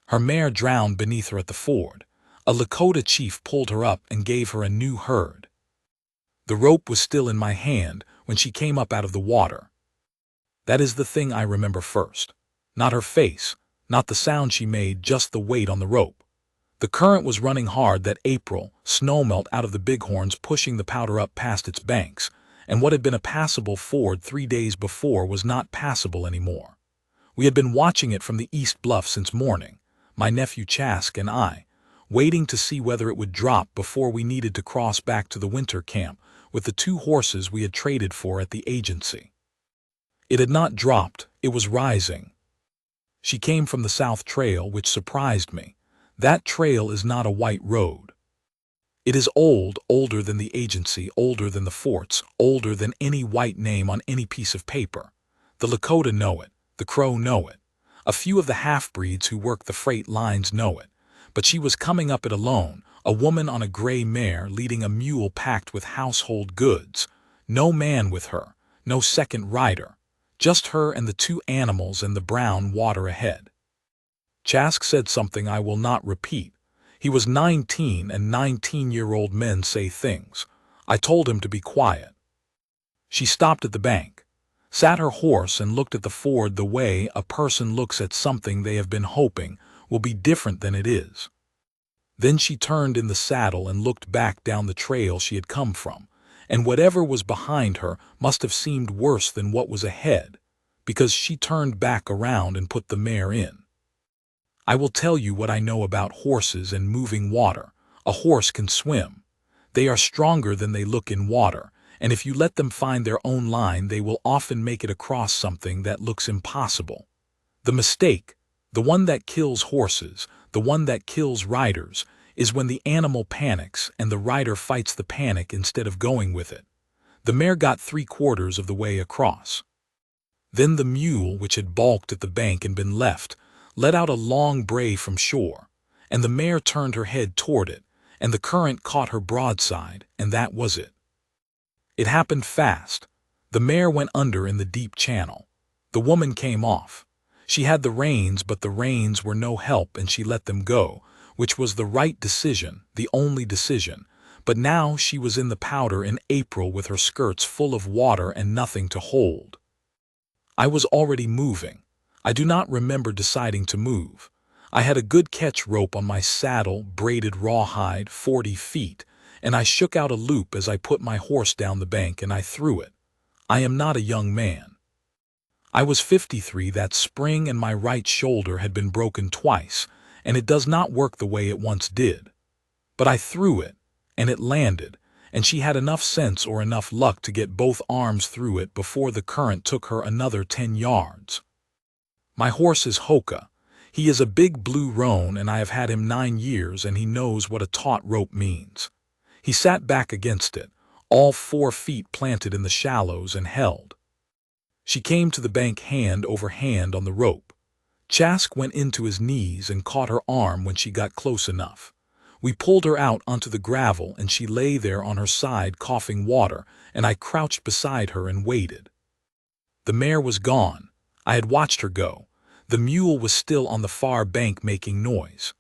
Her mare drowned beneath her at the ford. A Lakota chief pulled her up and gave her a new herd. The rope was still in my hand when she came up out of the water. That is the thing I remember first. Not her face, not the sound she made, just the weight on the rope. The current was running hard that April, snowmelt out of the bighorns pushing the powder up past its banks, and what had been a passable ford 3 days before was not passable anymore. We had been watching it from the east bluff since morning, my nephew Chask and I, waiting to see whether it would drop before we needed to cross back to the winter camp with the 2 horses we had traded for at the agency. It had not dropped, it was rising. She came from the south trail, which surprised me. That trail is not a white road. It is old, older than the agency, older than the forts, older than any white name on any piece of paper. The Lakota know it, the Crow know it. A few of the half-breeds who work the freight lines know it. But she was coming up it alone, a woman on a gray mare leading a mule packed with household goods. No man with her, no second rider. Just her and the 2 animals and the brown water ahead. Chask said something I will not repeat. He was 19 and 19-year-old men say things. I told him to be quiet. She stopped at the bank, sat her horse and looked at the ford the way a person looks at something they have been hoping will be different than it is. Then she turned in the saddle and looked back down the trail she had come from, and whatever was behind her must have seemed worse than what was ahead, because she turned back around and put the mare in. I will tell you what I know about horses and moving water. A horse can swim. They are stronger than they look in water, and if you let them find their own line, they will often make it across something that looks impossible. The mistake, the one that kills horses, the one that kills riders, is when the animal panics and the rider fights the panic instead of going with it. The mare got 3/4 of the way across. Then the mule, which had balked at the bank and been left, let out a long bray from shore, and the mare turned her head toward it, and the current caught her broadside, and that was it. It happened fast. The mare went under in the deep channel. The woman came off. She had the reins, but the reins were no help, and she let them go, which was the right decision, the only decision. But now she was in the powder in April with her skirts full of water and nothing to hold. I was already moving. I do not remember deciding to move. I had a good catch rope on my saddle, braided rawhide, 40 feet, and I shook out a loop as I put my horse down the bank and I threw it. I am not a young man. I was 53 that spring and my right shoulder had been broken twice, and it does not work the way it once did. But I threw it, and it landed, and she had enough sense or enough luck to get both arms through it before the current took her another 10 yards. My horse is Hoka. He is a big blue roan, and I have had him 9 years, and he knows what a taut rope means. He sat back against it, all 4 feet planted in the shallows, and held. She came to the bank hand over hand on the rope. Chask went into his knees and caught her arm when she got close enough. We pulled her out onto the gravel, and she lay there on her side coughing water, and I crouched beside her and waited. The mare was gone. I had watched her go. The mule was still on the far bank making noise.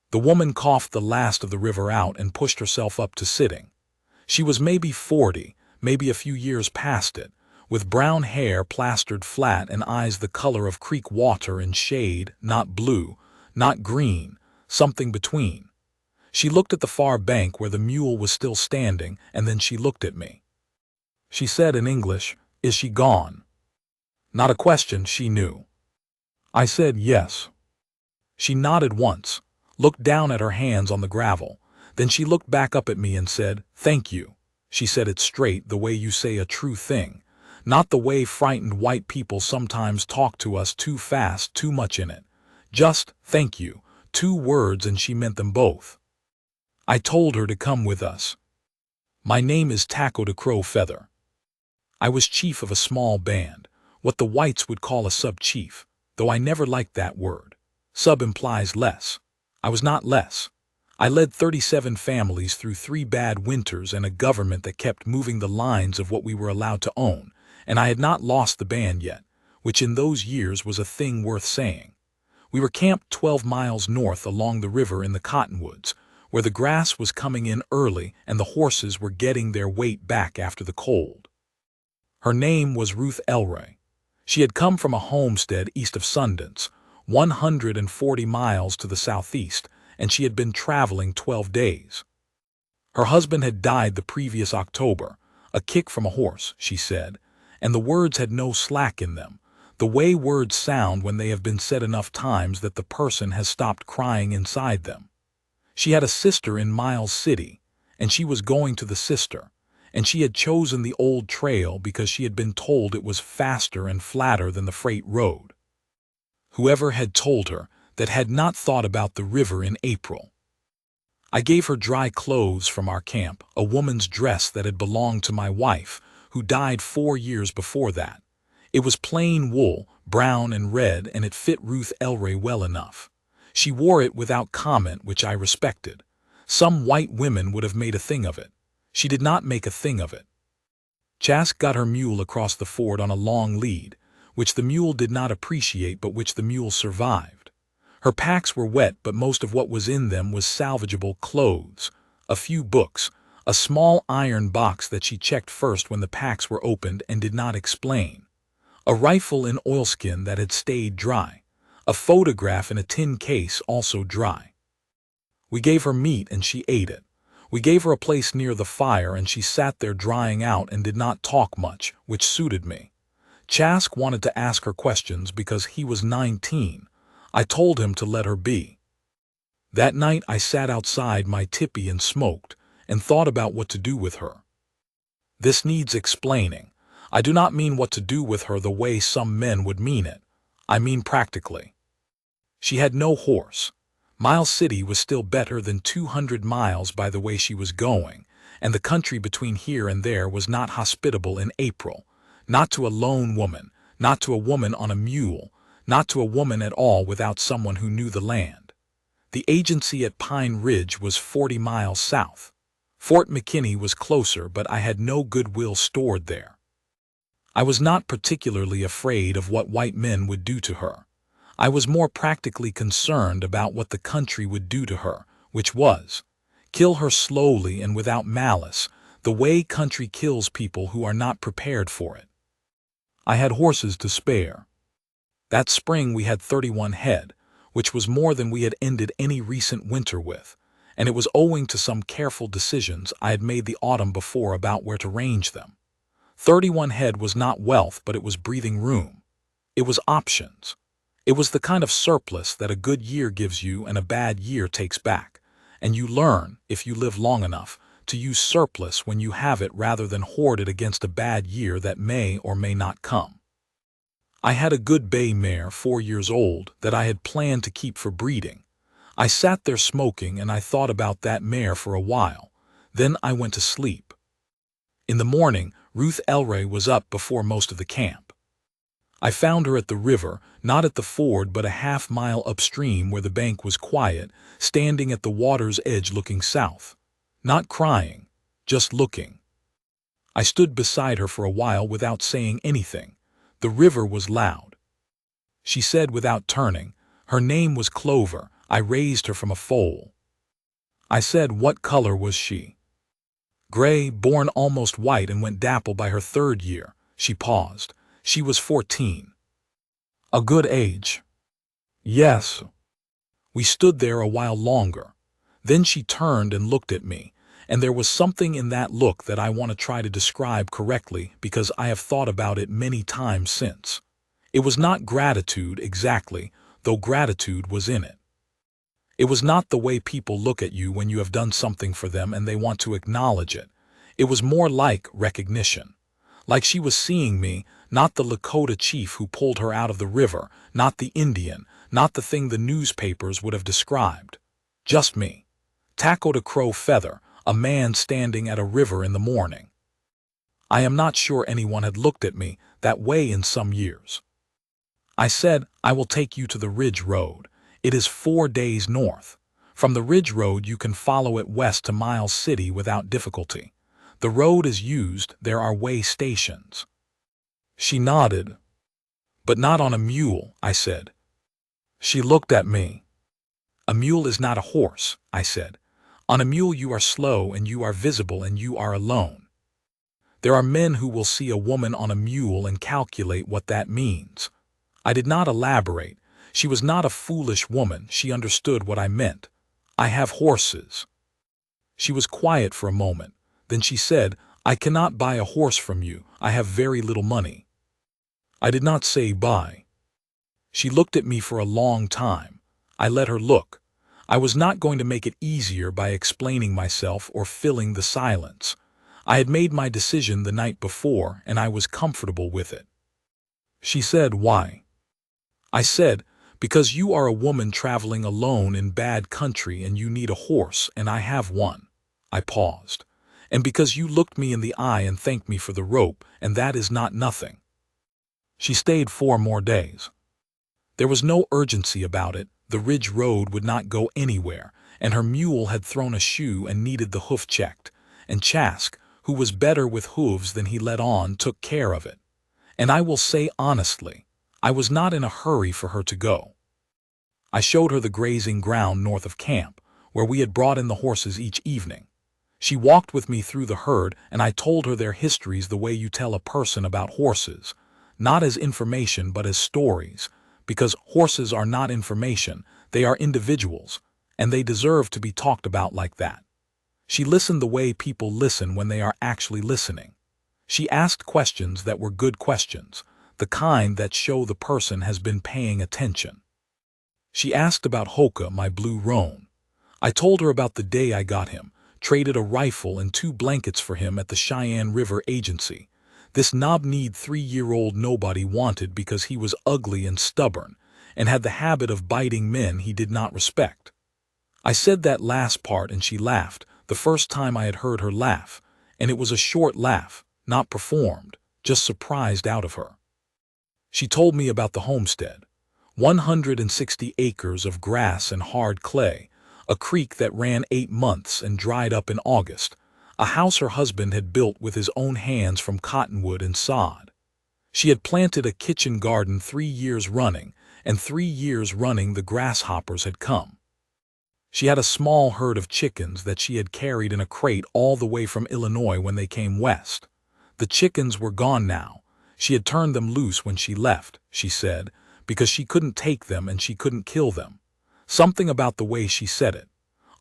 The woman coughed the last of the river out and pushed herself up to sitting. She was maybe 40, maybe a few years past it, with brown hair plastered flat and eyes the color of creek water in shade, not blue, not green, something between. She looked at the far bank where the mule was still standing, and then she looked at me. She said in English, "Is she gone?" Not a question, she knew. I said yes. She nodded once, looked down at her hands on the gravel. Then she looked back up at me and said, "Thank you." She said it straight, the way you say a true thing, not the way frightened white people sometimes talk to us too fast, too much in it. Just, "Thank you," 2 words, and she meant them both. I told her to come with us. My name is Taco de Crow Feather. I was chief of a small band, what the whites would call a sub-chief, though I never liked that word. Sub implies less. I was not less. I led 37 families through 3 bad winters and a government that kept moving the lines of what we were allowed to own, and I had not lost the band yet, which in those years was a thing worth saying. We were camped 12 miles north along the river in the cottonwoods, where the grass was coming in early and the horses were getting their weight back after the cold. Her name was Ruth Elray. She had come from a homestead east of Sundance, 140 miles to the southeast, and she had been traveling 12 days. Her husband had died the previous October, a kick from a horse, she said, and the words had no slack in them, the way words sound when they have been said enough times that the person has stopped crying inside them. She had a sister in Miles City, and she was going to the sister, and she had chosen the old trail because she had been told it was faster and flatter than the freight road. Whoever had told her that had not thought about the river in April. I gave her dry clothes from our camp, a woman's dress that had belonged to my wife, who died 4 years before that. It was plain wool, brown and red, and it fit Ruth Elray well enough. She wore it without comment, which I respected. Some white women would have made a thing of it. She did not make a thing of it. Chask got her mule across the ford on a long lead, which the mule did not appreciate but which the mule survived. Her packs were wet, but most of what was in them was salvageable clothes, a few books, a small iron box that she checked first when the packs were opened and did not explain, a rifle in oilskin that had stayed dry, a photograph in a tin case also dry. We gave her meat and she ate it. We gave her a place near the fire and she sat there drying out and did not talk much, which suited me. Chask wanted to ask her questions because he was 19. I told him to let her be. That night I sat outside my tipi and smoked, and thought about what to do with her. This needs explaining. I do not mean what to do with her the way some men would mean it. I mean practically. She had no horse. Miles City was still better than 200 miles by the way she was going, and the country between here and there was not hospitable in April, not to a lone woman, not to a woman on a mule, not to a woman at all without someone who knew the land. The agency at Pine Ridge was 40 miles south. Fort McKinney was closer, but I had no goodwill stored there. I was not particularly afraid of what white men would do to her. I was more practically concerned about what the country would do to her, which was kill her slowly and without malice, the way country kills people who are not prepared for it. I had horses to spare. That spring we had 31 head, which was more than we had ended any recent winter with, and it was owing to some careful decisions I had made the autumn before about where to range them. 31 head was not wealth, but it was breathing room. It was options. It was the kind of surplus that a good year gives you and a bad year takes back, and you learn, if you live long enough, to use surplus when you have it rather than hoard it against a bad year that may or may not come. I had a good bay mare 4 years old that I had planned to keep for breeding. I sat there smoking and I thought about that mare for a while. Then I went to sleep. In the morning, Ruth Elray was up before most of the camp. I found her at the river, not at the ford but a half-mile upstream where the bank was quiet, standing at the water's edge looking south. Not crying, just looking. I stood beside her for a while without saying anything. The river was loud. She said without turning, her name was Clover. I raised her from a foal. I said, what color was she? Gray, born almost white and went dapple by her 3rd year. She paused. She was 14. A good age. Yes. We stood there a while longer. Then she turned and looked at me, and there was something in that look that I want to try to describe correctly because I have thought about it many times since. It was not gratitude exactly, though gratitude was in it. It was not the way people look at you when you have done something for them and they want to acknowledge it. It was more like recognition. Like she was seeing me, not the Lakota chief who pulled her out of the river, not the Indian, not the thing the newspapers would have described. Just me. Tackled a crow feather, a man standing at a river in the morning. I am not sure anyone had looked at me that way in some years. I said, I will take you to the Ridge Road. It is 4 days north. From the Ridge Road you can follow it west to Miles City without difficulty. The road is used, there are way stations. She nodded. But not on a mule, I said. She looked at me. A mule is not a horse, I said. On a mule you are slow and you are visible and you are alone. There are men who will see a woman on a mule and calculate what that means. I did not elaborate. She was not a foolish woman. She understood what I meant. I have horses. She was quiet for a moment. Then she said, I cannot buy a horse from you. I have very little money. I did not say buy. She looked at me for a long time. I let her look. I was not going to make it easier by explaining myself or filling the silence. I had made my decision the night before, and I was comfortable with it. She said, why? I said, because you are a woman traveling alone in bad country and you need a horse, and I have one. I paused. And because you looked me in the eye and thanked me for the rope, and that is not nothing. She stayed 4 more days. There was no urgency about it. The ridge road would not go anywhere, and her mule had thrown a shoe and needed the hoof checked, and Chask, who was better with hooves than he let on, took care of it. And I will say honestly, I was not in a hurry for her to go. I showed her the grazing ground north of camp, where we had brought in the horses each evening. She walked with me through the herd, and I told her their histories the way you tell a person about horses, not as information but as stories, because horses are not information, they are individuals, and they deserve to be talked about like that. She listened the way people listen when they are actually listening. She asked questions that were good questions, the kind that show the person has been paying attention. She asked about Hoka, my blue roan. I told her about the day I got him, traded a rifle and 2 blankets for him at the Cheyenne River Agency. This knob-kneed 3-year-old nobody wanted because he was ugly and stubborn, and had the habit of biting men he did not respect. I said that last part and she laughed, the first time I had heard her laugh, and it was a short laugh, not performed, just surprised out of her. She told me about the homestead. 160 acres of grass and hard clay, a creek that ran 8 months and dried up in August, a house her husband had built with his own hands from cottonwood and sod. She had planted a kitchen garden 3 years running, and 3 years running the grasshoppers had come. She had a small herd of chickens that she had carried in a crate all the way from Illinois when they came west. The chickens were gone now. She had turned them loose when she left, she said, because she couldn't take them and she couldn't kill them. Something about the way she said it.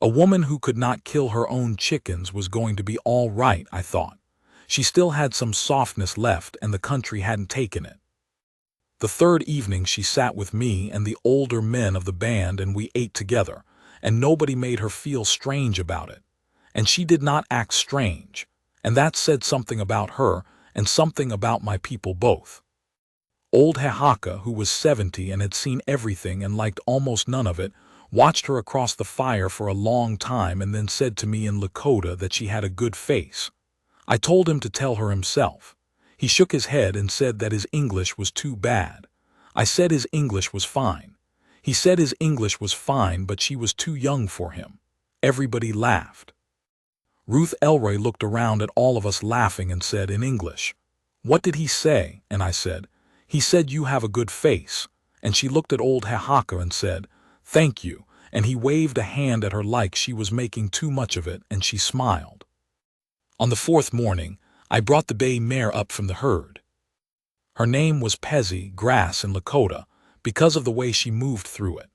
A woman who could not kill her own chickens was going to be all right, I thought. She still had some softness left and the country hadn't taken it. The 3rd evening she sat with me and the older men of the band and we ate together, and nobody made her feel strange about it. And she did not act strange, and that said something about her and something about my people both. Old Hehaka, who was 70 and had seen everything and liked almost none of it, watched her across the fire for a long time and then said to me in Lakota that she had a good face. I told him to tell her himself. He shook his head and said that his English was too bad. I said his English was fine. He said his English was fine, but she was too young for him. Everybody laughed. Ruth Elroy looked around at all of us laughing and said in English, "What did he say?" And I said, "He said you have a good face." And she looked at old Hehaka and said, "Thank you," and he waved a hand at her like she was making too much of it, and she smiled. On the 4th morning, I brought the bay mare up from the herd. Her name was Pezzy, Grass in Lakota, because of the way she moved through it.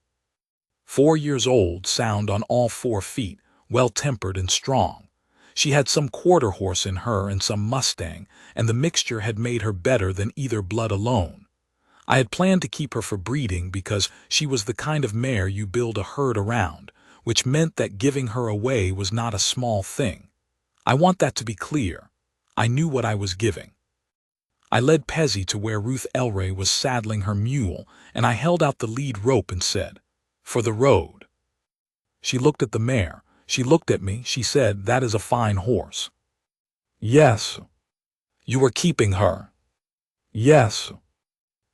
4 years old, sound on all 4 feet, well-tempered and strong. She had some quarter horse in her and some Mustang, and the mixture had made her better than either blood alone. I had planned to keep her for breeding because she was the kind of mare you build a herd around, which meant that giving her away was not a small thing. I want that to be clear. I knew what I was giving. I led Pezzy to where Ruth Elroy was saddling her mule, and I held out the lead rope and said, "For the road." She looked at the mare. She looked at me. She said, "That is a fine horse." "Yes." "You are keeping her?" "Yes."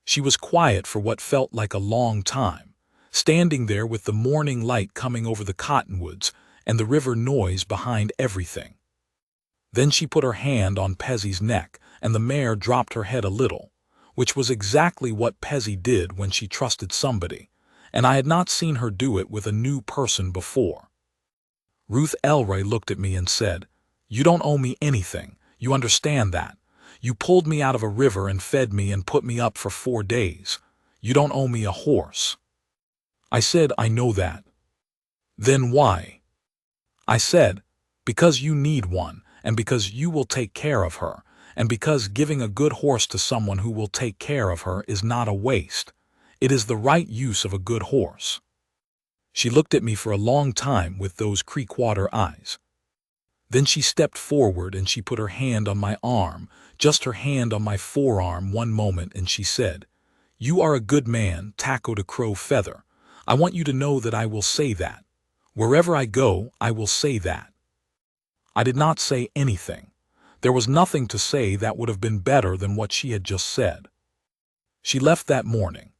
She was quiet for what felt like a long time, standing there with the morning light coming over the cottonwoods and the river noise behind everything. Then she put her hand on Pezzy's neck, and the mare dropped her head a little, which was exactly what Pezzy did when she trusted somebody, and I had not seen her do it with a new person before. Ruth Elroy looked at me and said, "You don't owe me anything, you understand that. You pulled me out of a river and fed me and put me up for 4 days. You don't owe me a horse." I said, "I know that." "Then why?" I said, "Because you need one, and because you will take care of her, and because giving a good horse to someone who will take care of her is not a waste. It is the right use of a good horse." She looked at me for a long time with those creek-water eyes. Then she stepped forward and she put her hand on my arm, just her hand on my forearm one moment, and she said, "You are a good man, Taco de Crow Feather. I want you to know that I will say that. Wherever I go, I will say that." I did not say anything. There was nothing to say that would have been better than what she had just said. She left that morning.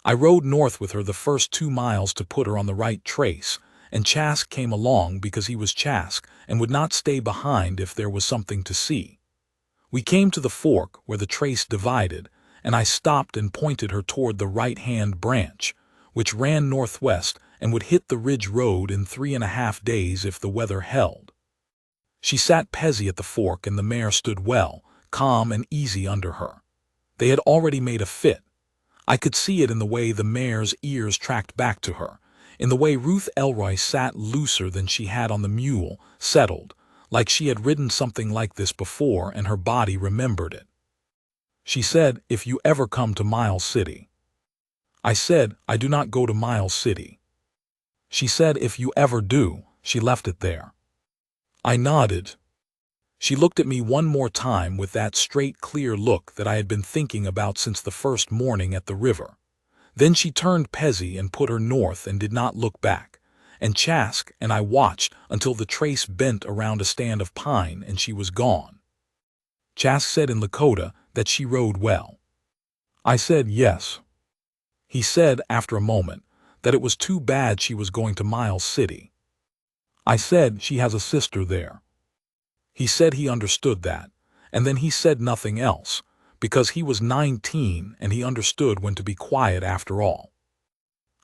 I rode north with her the first 2 miles to put her on the right trace, and Chask came along because he was Chask and would not stay behind if there was something to see. We came to the fork where the trace divided, and I stopped and pointed her toward the right-hand branch, which ran northwest and would hit the ridge road in 3.5 days if the weather held. She sat Pezzy at the fork, and the mare stood well, calm and easy under her. They had already made a fit. I could see it in the way the mare's ears tracked back to her, in the way Ruth Elroy sat looser than she had on the mule, settled, like she had ridden something like this before and her body remembered it. She said, "If you ever come to Miles City." I said, "I do not go to Miles City." She said, "If you ever do." She left it there. I nodded. She looked at me one more time with that straight, clear look that I had been thinking about since the first morning at the river. Then she turned Pezzy and put her north and did not look back, and Chask and I watched until the trace bent around a stand of pine and she was gone. Chask said in Lakota that she rode well. I said yes. He said, after a moment, that it was too bad she was going to Miles City. I said she has a sister there. He said he understood that, and then he said nothing else, because he was 19 and he understood when to be quiet after all.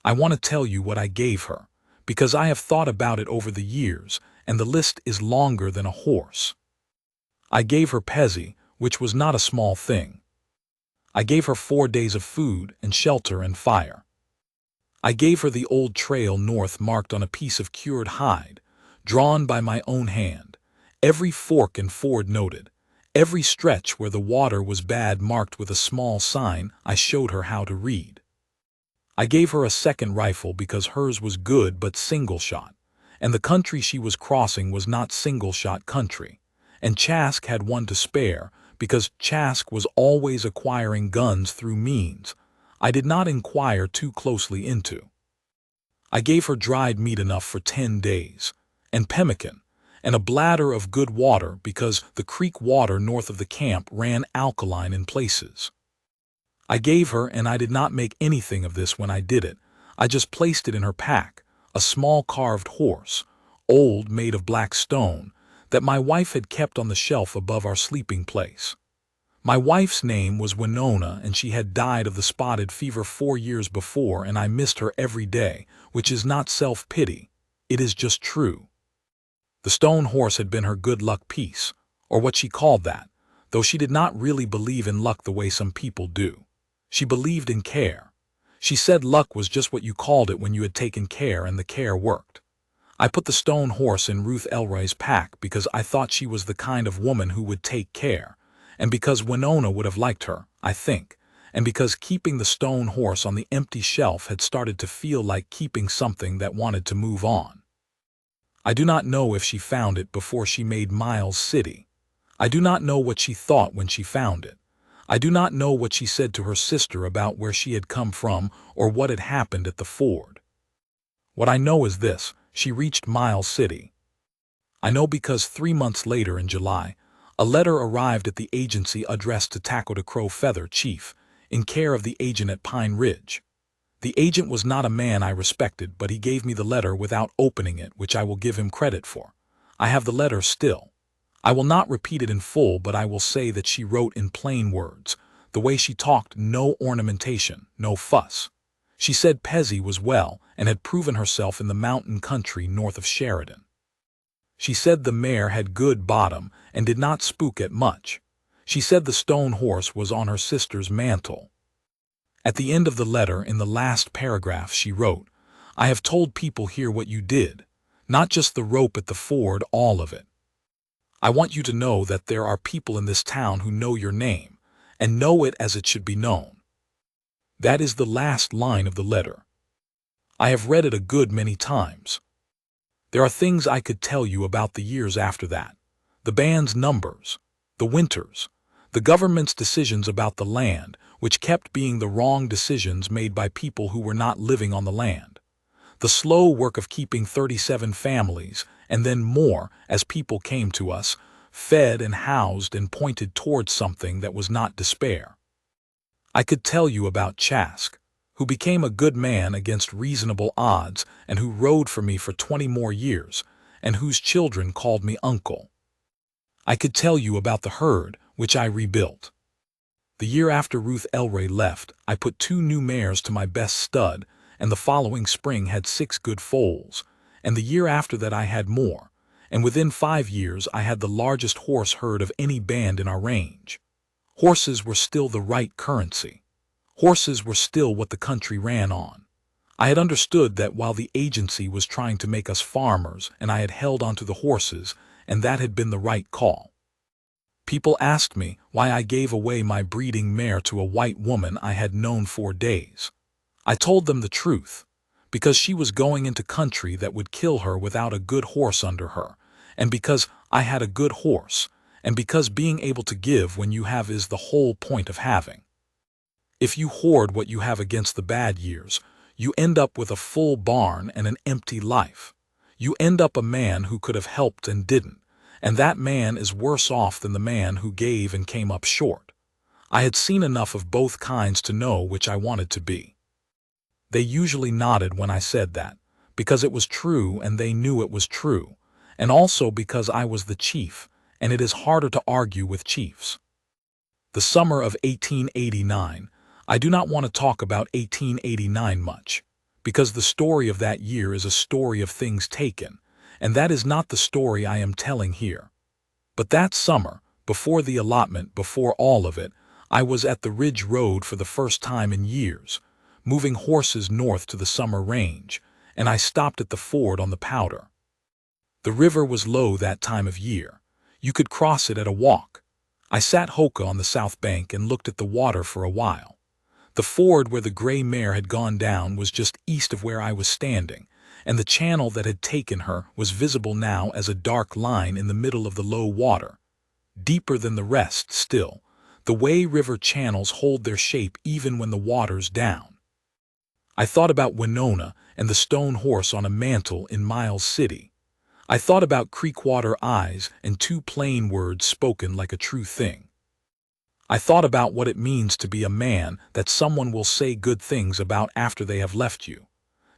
I want to tell you what I gave her, because I have thought about it over the years, and the list is longer than a horse. I gave her Pezzy, which was not a small thing. I gave her 4 days of food and shelter and fire. I gave her the old trail north marked on a piece of cured hide, drawn by my own hand, every fork and ford noted, every stretch where the water was bad marked with a small sign I showed her how to read. I gave her a second rifle because hers was good but single-shot, and the country she was crossing was not single-shot country, and Chask had one to spare because Chask was always acquiring guns through means I did not inquire too closely into. I gave her dried meat enough for 10 days, and pemmican, and a bladder of good water because the creek water north of the camp ran alkaline in places. I gave her, and I did not make anything of this when I did it, I just placed it in her pack, a small carved horse, old, made of black stone, that my wife had kept on the shelf above our sleeping place. My wife's name was Winona, and she had died of the spotted fever 4 years before, and I missed her every day, which is not self-pity, it is just true. The stone horse had been her good luck piece, or what she called that, though she did not really believe in luck the way some people do. She believed in care. She said luck was just what you called it when you had taken care and the care worked. I put the stone horse in Ruth Elroy's pack because I thought she was the kind of woman who would take care, and because Winona would have liked her, I think, and because keeping the stone horse on the empty shelf had started to feel like keeping something that wanted to move on. I do not know if she found it before she made Miles City. I do not know what she thought when she found it. I do not know what she said to her sister about where she had come from or what had happened at the ford. What I know is this: she reached Miles City. I know because 3 months later in July, a letter arrived at the agency addressed to Taco de Crow Feather Chief, in care of the agent at Pine Ridge. The agent was not a man I respected, but he gave me the letter without opening it, which I will give him credit for. I have the letter still. I will not repeat it in full, but I will say that she wrote in plain words, the way she talked, no ornamentation, no fuss. She said Pezzy was well and had proven herself in the mountain country north of Sheridan. She said the mare had good bottom and did not spook at much. She said the stone horse was on her sister's mantle. At the end of the letter, in the last paragraph, she wrote, "I have told people here what you did, not just the rope at the ford, all of it. I want you to know that there are people in this town who know your name, and know it as it should be known." That is the last line of the letter. I have read it a good many times. There are things I could tell you about the years after that, the band's numbers, the winters, the government's decisions about the land, which kept being the wrong decisions made by people who were not living on the land, the slow work of keeping 37 families, and then more as people came to us, fed and housed and pointed towards something that was not despair. I could tell you about Chask, who became a good man against reasonable odds and who rode for me for 20 more years, and whose children called me uncle. I could tell you about the herd, which I rebuilt. The year after Ruth Elray left, I put 2 new mares to my best stud, and the following spring had 6 good foals, and the year after that I had more, and within 5 years I had the largest horse herd of any band in our range. Horses were still the right currency. Horses were still what the country ran on. I had understood that while the agency was trying to make us farmers, and I had held onto the horses, and that had been the right call. People asked me why I gave away my breeding mare to a white woman I had known 4 days. I told them the truth, because she was going into country that would kill her without a good horse under her, and because I had a good horse, and because being able to give when you have is the whole point of having. If you hoard what you have against the bad years, you end up with a full barn and an empty life. You end up a man who could have helped and didn't, and that man is worse off than the man who gave and came up short. I had seen enough of both kinds to know which I wanted to be. They usually nodded when I said that, because it was true and they knew it was true, and also because I was the chief, and it is harder to argue with chiefs. The summer of 1889, I do not want to talk about 1889 much, because the story of that year is a story of things taken, and that is not the story I am telling here. But that summer, before the allotment, before all of it, I was at the Ridge Road for the first time in years, moving horses north to the summer range, and I stopped at the ford on the Powder. The river was low that time of year. You could cross it at a walk. I sat hoka on the south bank and looked at the water for a while. The ford where the gray mare had gone down was just east of where I was standing, and the channel that had taken her was visible now as a dark line in the middle of the low water, deeper than the rest still, the way river channels hold their shape even when the water's down. I thought about Winona and the stone horse on a mantle in Miles City. I thought about Creekwater eyes and 2 plain words spoken like a true thing. I thought about what it means to be a man that someone will say good things about after they have left you,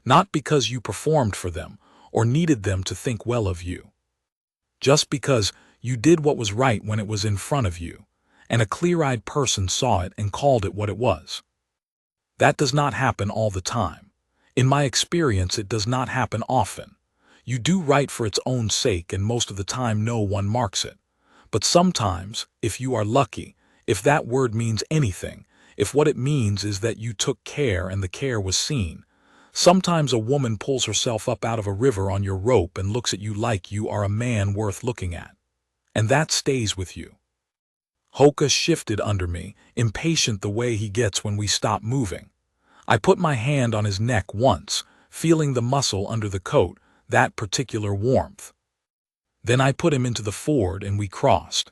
not because you performed for them or needed them to think well of you. Just because you did what was right when it was in front of you, and a clear-eyed person saw it and called it what it was. That does not happen all the time. In my experience, it does not happen often. You do right for its own sake, and most of the time no one marks it. But sometimes, if you are lucky, if that word means anything, if what it means is that you took care and the care was seen, sometimes a woman pulls herself up out of a river on your rope and looks at you like you are a man worth looking at. And that stays with you. Hoka shifted under me, impatient the way he gets when we stop moving. I put my hand on his neck once, feeling the muscle under the coat, that particular warmth. Then I put him into the ford and we crossed.